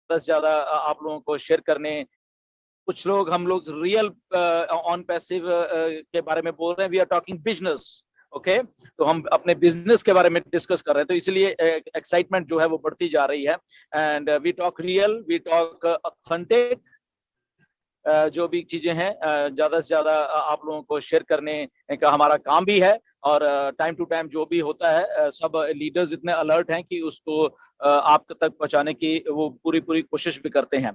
से ज्यादा आप लोगों को शेयर करने। कुछ लोग हम लोग रियल ऑन पैसिव के बारे में बोल रहे हैं, we are talking business. Okay, तो हम अपने बिजनेस के बारे में डिस्कस कर रहे हैं, तो इसलिए एक्साइटमेंट जो है वो बढ़ती जा रही है। And we talk real, we talk authentic, जो भी चीजें हैं ज्यादा से ज्यादा आप लोगों को शेयर करने का हमारा काम भी है। और टाइम टू टाइम जो भी होता है सब लीडर्स इतने अलर्ट हैं कि उसको आप तक पहुंचाने की वो पूरी पूरी कोशिश भी करते हैं।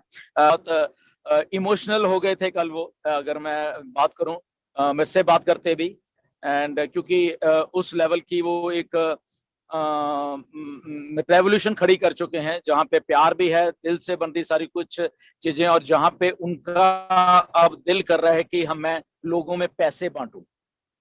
इमोशनल हो गए थे कल वो, अगर मैं बात करूं मेरे से बात करते भी। एंड क्योंकि उस लेवल की वो एक रेवोल्यूशन खड़ी कर चुके हैं, जहां पे प्यार भी है, दिल से बन रही सारी कुछ चीजें, और जहां पे उनका अब दिल कर रहा है कि मैं लोगों में पैसे बांटूं।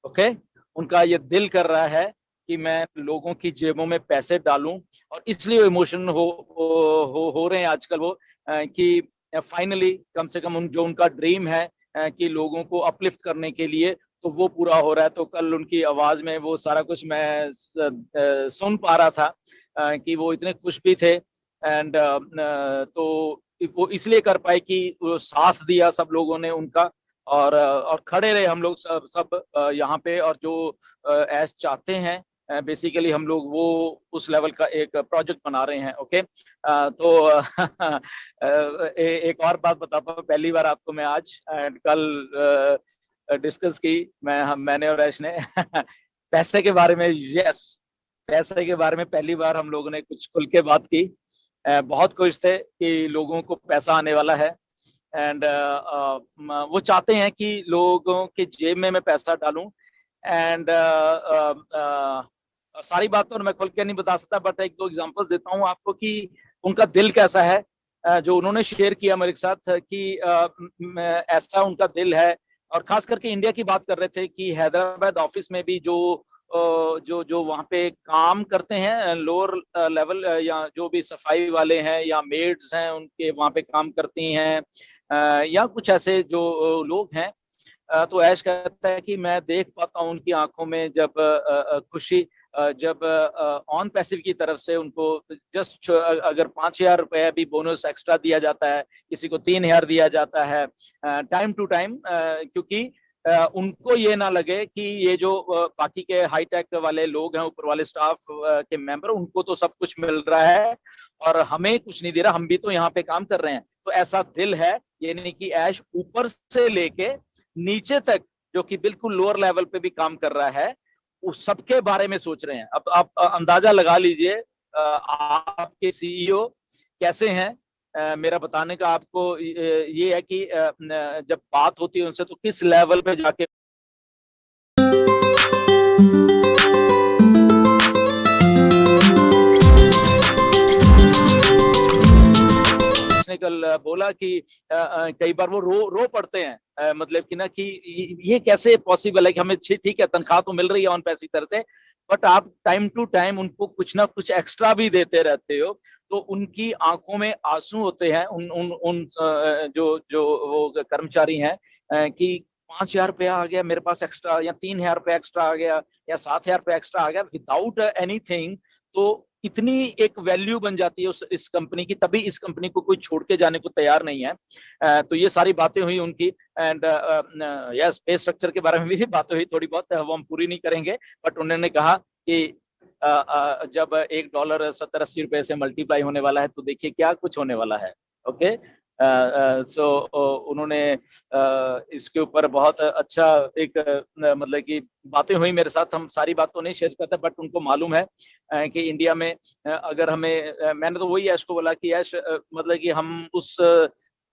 ओके, उनका ये दिल कर रहा है कि मैं लोगों की जेबों में पैसे डालूं, और इसलिए इमोशन हो रहे हैं आजकल वो, कि फाइनली कम से कम जो उनका ड्रीम है कि लोगों को अपलिफ्ट करने के लिए, तो वो पूरा हो रहा है। तो कल उनकी आवाज में वो सारा कुछ मैं सुन पा रहा था कि वो इतने खुश भी थे। एंड तो वो इसलिए कर पाए कि वो साथ दिया सब लोगों ने उनका, और खड़े रहे हम लोग सब सब यहाँ पे। और जो ऐश चाहते हैं बेसिकली हम लोग वो उस लेवल का एक प्रोजेक्ट बना रहे हैं। ओके, तो एक और बात बताता हूँ, पहली बार आपको मैं आज कल डिस्कस की मैंने और ऐश ने पैसे के बारे में। यस, पैसे के बारे में पहली बार हम लोगों ने कुछ खुल के बात की। बहुत खुश थे कि लोगों को पैसा आने वाला है। एंड वो चाहते हैं कि लोगों के जेब में मैं पैसा डालूं। एंड सारी बात तो मैं खुल के नहीं बता सकता, बट एक दो एग्जांपल्स देता हूं आपको कि उनका दिल कैसा है। जो उन्होंने शेयर किया मेरे साथ कि ऐसा उनका दिल है। और खास करके इंडिया की बात कर रहे थे कि हैदराबाद ऑफिस में भी जो जो जो वहाँ पे काम करते हैं लोअर लेवल, या जो भी सफाई वाले हैं या मेड्स हैं उनके वहाँ पे काम करती हैं, या कुछ ऐसे जो लोग हैं। तो ऐश कहता है कि मैं देख पाता हूँ उनकी आंखों में जब खुशी, जब ऑन पैसिव की तरफ से उनको जस्ट अगर 5,000 रुपया भी बोनस एक्स्ट्रा दिया जाता है, किसी को 3,000 दिया जाता है टाइम टू टाइम, क्योंकि उनको ये ना लगे कि ये जो बाकी के हाईटेक वाले लोग हैं, ऊपर वाले स्टाफ के मेंबर, उनको तो सब कुछ मिल रहा है और हमें कुछ नहीं दे रहा, हम भी तो यहाँ पे काम कर रहे हैं। तो ऐसा दिल है, ये नहीं कि ऐश ऊपर से लेके नीचे तक जो कि बिल्कुल लोअर लेवल पे भी काम कर रहा है, उस सबके बारे में सोच रहे हैं। अब आप अंदाजा लगा लीजिए आपके सीईओ कैसे हैं। मेरा बताने का आपको ये है कि जब बात होती है उनसे तो किस लेवल पे जाके कल बोला कि कई बार वो रो पड़ते हैं, मतलब कि ना कि ये कैसे पॉसिबल है कि हमें ठीक है तनख्वाह तो मिल रही है ऑन पैसे तरह से, बट आप टाइम टू टाइम उनको कुछ ना कुछ एक्स्ट्रा भी देते रहते हो। तो उनकी आंखों में आंसू होते हैं उन उन उन जो जो वो कर्मचारी हैं कि 5,000 रुपया आ गया मेरे पास एक्स्ट्रा, या 3,000 रुपया एक्स्ट्रा आ गया, या 7,000 रुपया एक्स्ट्रा आ गया विदाउट एनीथिंग। तो इतनी एक वैल्यू बन जाती है इस कंपनी की, तभी इस कंपनी को कोई छोड़ के जाने को तैयार नहीं है। तो ये सारी बातें हुई उनकी। एंड यस, पे स्ट्रक्चर के बारे में भी बातें हुई थोड़ी बहुत, वो हम पूरी नहीं करेंगे। बट उन्होंने कहा कि जब $1 70-80 से मल्टीप्लाई होने वाला है तो देखिए क्या कुछ होने वाला है। ओके, सो उन्होंने इसके ऊपर बहुत अच्छा एक मतलब कि बातें हुई मेरे साथ। हम सारी बात तो नहीं शेयर करते, बट उनको मालूम है कि इंडिया में अगर हमें मैंने तो वही ऐश को बोला कि ऐश मतलब कि हम उस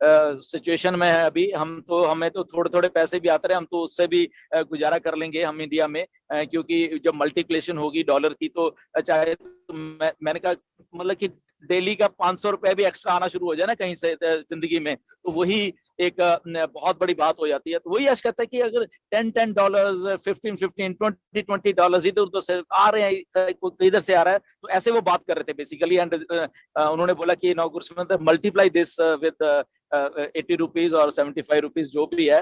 सिचुएशन में है अभी, हमें तो थोड़े थोड़े पैसे भी आते रहे, हम तो उससे भी गुजारा कर लेंगे हम इंडिया में, क्योंकि जब मल्टीप्लेशन होगी डॉलर की तो चाहे तो मैंने कहा मतलब कि डेली का 500 रुपए भी एक्स्ट्रा आना शुरू हो जाए ना कहीं से जिंदगी में, तो वही एक बहुत बड़ी बात हो जाती है। तो वही आज कहता है कि अगर $10 $15 $20 इधर उधर से आ रहे हैं, इधर से आ रहा है, तो ऐसे वो बात कर रहे थे बेसिकली। एंड उन्होंने बोला कि मल्टीप्लाई दिस विद ₹80 और ₹75 जो भी है,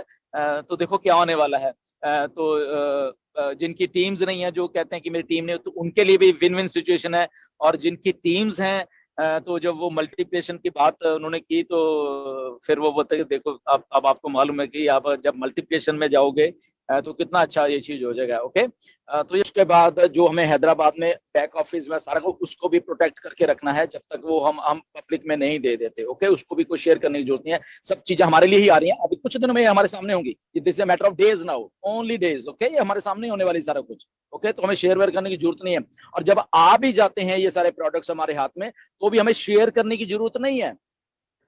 तो देखो क्या होने वाला है। तो जिनकी टीम्स नहीं है, जो कहते हैं कि मेरी टीम ने, तो उनके लिए भी विन विन सिचुएशन है, और जिनकी टीम्स हैं तो जब वो मल्टीप्लिकेशन की बात उन्होंने की तो फिर वो बोलते कि देखो अब आपको मालूम है कि आप जब मल्टीप्लिकेशन में जाओगे तो कितना अच्छा ये चीज हो जाएगा। ओके, तो इसके बाद जो हमें हैदराबाद में बैक ऑफिस में सारा कुछ उसको भी प्रोटेक्ट करके रखना है जब तक वो हम पब्लिक में नहीं दे देते। ओके, उसको भी कोई शेयर करने की जरूरत नहीं है, सब चीजें हमारे लिए ही आ रही हैं, अभी कुछ दिनों में हमारे सामने होंगी, this is matter of days now, only days. Okay, ये हमारे सामने होने वाली सारा कुछ। ओके, तो हमें शेयर वेयर करने की जरूरत नहीं है। और जब आ भी जाते हैं ये सारे प्रोडक्ट्स हमारे हाथ में तो भी हमें शेयर करने की जरूरत नहीं है,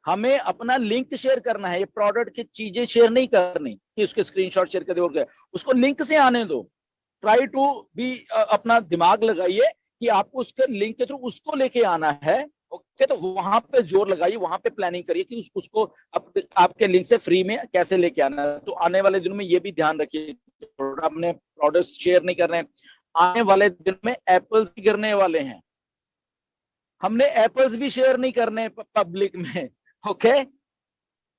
हमें अपना लिंक शेयर करना है। ये प्रोडक्ट की चीजें शेयर नहीं करनी कि उसके स्क्रीनशॉट शेयर कर दे, उसको लिंक से आने दो। ट्राई टू बी, अपना दिमाग लगाइए कि आपको उसके लिंक के थ्रू उसको लेके आना है। ओके, तो वहां पे जोर लगाइए, वहां पे प्लानिंग करिए कि उसको आपके लिंक से फ्री में कैसे लेके आना है। तो आने वाले दिनों में ये भी ध्यान रखिए, अपने प्रोडक्ट्स शेयर नहीं कर रहे हैं। आने वाले दिन में एप्पल्स भी गिरने वाले हैं, हमने एप्पल्स भी शेयर नहीं करने पब्लिक में। ओके,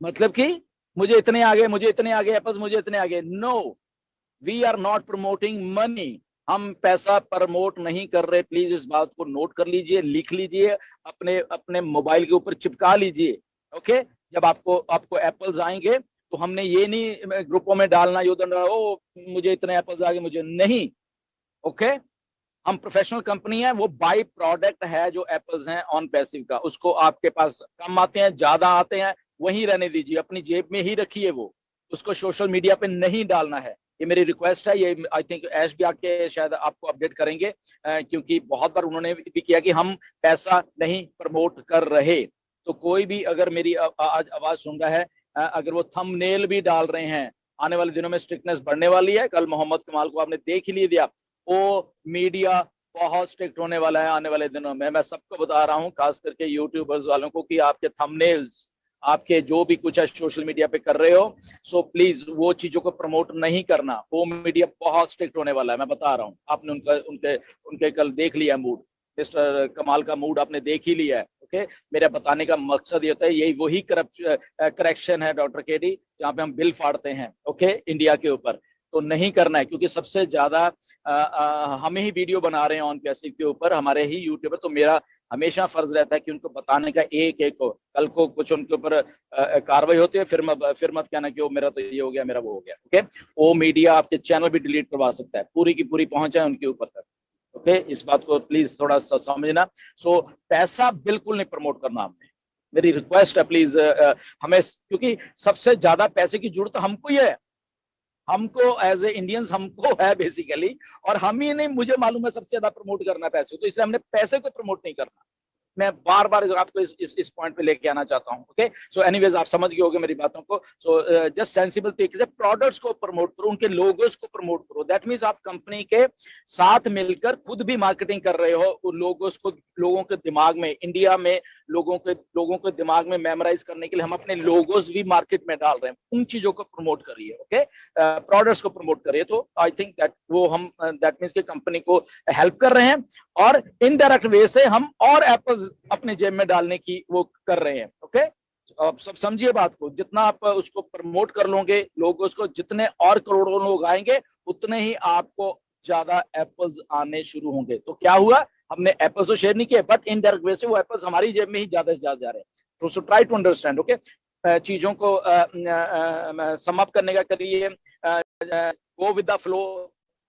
मतलब कि मुझे इतने आगे, मुझे इतने आगे एप्पल्स, मुझे इतने आगे। No, we are not promoting money, हम पैसा प्रमोट नहीं कर रहे। प्लीज इस बात को नोट कर लीजिए, लिख लीजिए, अपने अपने मोबाइल के ऊपर चिपका लीजिए। ओके, जब आपको आपको एप्पल्स आएंगे तो हमने ये नहीं ग्रुपों में डालना योदन ओ मुझे इतने एप्पल्स आ गए, मुझे नहीं। ओके, हम प्रोफेशनल कंपनी है, वो बाई प्रोडक्ट है जो एप्पल्स हैं ऑन पैसिव का, उसको आपके पास कम आते हैं ज्यादा आते हैं वहीं रहने दीजिए, अपनी जेब में ही रखिए, वो उसको सोशल मीडिया पे नहीं डालना है। ये मेरी रिक्वेस्ट है। ये आई थिंक ऐश भी आके शायद आपको अपडेट करेंगे, क्योंकि बहुत बार उन्होंने भी किया कि हम पैसा नहीं प्रमोट कर रहे। तो कोई भी अगर मेरी आज आवाज सुन रहा है, अगर वो थंबनेल भी डाल रहे हैं, आने वाले दिनों में स्ट्रिक्टनेस बढ़ने वाली है। कल मोहम्मद कमाल को आपने देख ही लिया, वो मीडिया बहुत स्ट्रिक्ट होने वाला है आने वाले दिनों में। मैं सबको बता रहा हूं, खास करके यूट्यूबर्स वालों को, कि आपके थंबनेल्स, आपके जो भी कुछ है सोशल मीडिया पे कर रहे हो, सो प्लीज वो चीजों को प्रमोट नहीं करना। वो मीडिया बहुत स्ट्रिक्ट होने वाला है, मैं बता रहा हूँ। आपने उनका उनके उनके कल देख लिया मूड, मिस्टर कमाल का मूड आपने देख ही लिया है। ओके, मेरा बताने का मकसद ये होता है, यही वही करेक्शन है डॉक्टर केडी, जहाँ पे हम बिल फाड़ते हैं ओके इंडिया के ऊपर। तो नहीं करना है, क्योंकि सबसे ज्यादा हमें ही वीडियो बना रहे हैं ऑन पैसिव के ऊपर, हमारे ही यूट्यूबर। तो मेरा हमेशा फर्ज रहता है कि उनको बताने का एक एक को, कल को कुछ उनके ऊपर कार्रवाई होती है, फिर मत कहना कि वो मेरा तो ये हो गया, मेरा वो हो गया। ओके, वो मीडिया आपके चैनल भी डिलीट करवा सकता है, पूरी की पूरी पहुंच है उनके ऊपर तक। ओके, इस बात को प्लीज थोड़ा सा समझना। सो पैसा बिल्कुल नहीं प्रमोट करना हमने, मेरी रिक्वेस्ट है प्लीज। हमें, क्योंकि सबसे ज्यादा पैसे की जरूरत हमको ही है, हमको एज ए इंडियंस हमको है बेसिकली, और हम ही नहीं, मुझे मालूम है सबसे ज्यादा प्रमोट करना है पैसे, तो इसलिए हमने पैसे को प्रमोट नहीं करना। मैं बार बार आपको इस पॉइंट पे लेके आना चाहता हूं। ओके, सो एनीवेज आप समझ गए होंगे मेरी बातों को। सो जस्ट सेंसिबल तरीके से प्रोडक्ट्स को प्रमोट करो, उनके लोगोस को प्रमोट करो। दैट मींस आप कंपनी के साथ मिलकर खुद भी मार्केटिंग कर रहे हो, उन लोगोस को लोगों के दिमाग में, इंडिया में लोगों के दिमाग में मेमोराइज करने के लिए हम अपने लोगोस भी मार्केट में डाल रहे हैं। उन चीजों को प्रमोट करिए, ओके, प्रोडक्ट्स को प्रमोट करिए। तो आई थिंक दैट वो हम दैट मींस कि कंपनी को हेल्प कर रहे हैं, और इनडायरेक्ट वे से हम और एप्पल्स अपने जेब में डालने की वो कर रहे हैं। ओके, आप सब समझिए बात को, जितना आप उसको प्रमोट कर लोगे लोग उसको, जितने और करोड़ों लोग आएंगे उतने ही आपको ज्यादा एप्पल्स आने शुरू होंगे। तो क्या हुआ, हमने एप्पल्स तो शेयर नहीं किए, बट इनडायरेक्ट वे से वो एप्पल्स हमारी जेब में ही ज्यादा से ज्यादा जा रहे हैं। तो ट्राई टू अंडरस्टैंड। ओके, चीजों को सम अप करने का करिए, गो विद द फ्लो।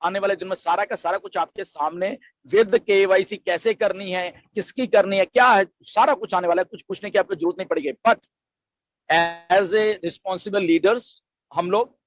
आने वाले दिन में सारा का सारा कुछ आपके सामने, विद केवाईसी कैसे करनी है, किसकी करनी है, क्या है, सारा कुछ आने वाला है। कुछ पूछने की आपको जरूरत नहीं पड़ेगी। But as a responsible leaders हम लोग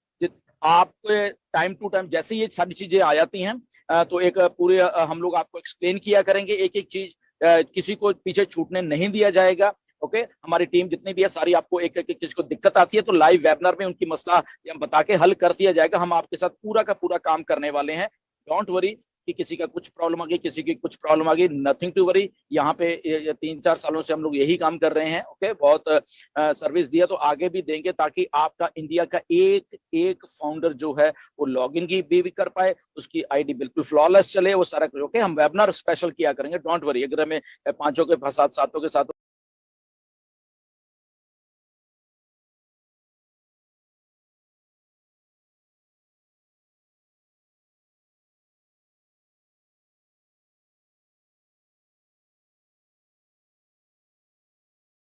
आपको टाइम टू टाइम जैसे ये सारी चीजें आ जाती हैं तो एक पूरे हम लोग आपको एक्सप्लेन किया करेंगे, एक एक चीज, किसी को पीछे छूटने नहीं दिया जाएगा। ओके, हमारी टीम जितनी भी है सारी, आपको एक एक किसी को दिक्कत आती है तो लाइव वेबिनार में उनकी मसला हम बता के हल कर दिया जाएगा। हम आपके साथ पूरा का पूरा काम करने वाले हैं, डोंट वरी कि किसी का कुछ प्रॉब्लम आ गई, किसी की कुछ प्रॉब्लम आ गई, नथिंग टू वरी। यहाँ पे 3-4 सालों से हम लोग यही काम कर रहे हैं। ओके, बहुत सर्विस दिया, तो आगे भी देंगे, ताकि आपका इंडिया का एक एक फाउंडर जो है वो लॉगिन की भी कर पाए, उसकी आईडी बिल्कुल फ्लॉलेस चले, वो सारा। ओके, हम वेबिनार स्पेशल किया करेंगे, डोंट वरी। अगर हमें 5 के साथ 7 के साथ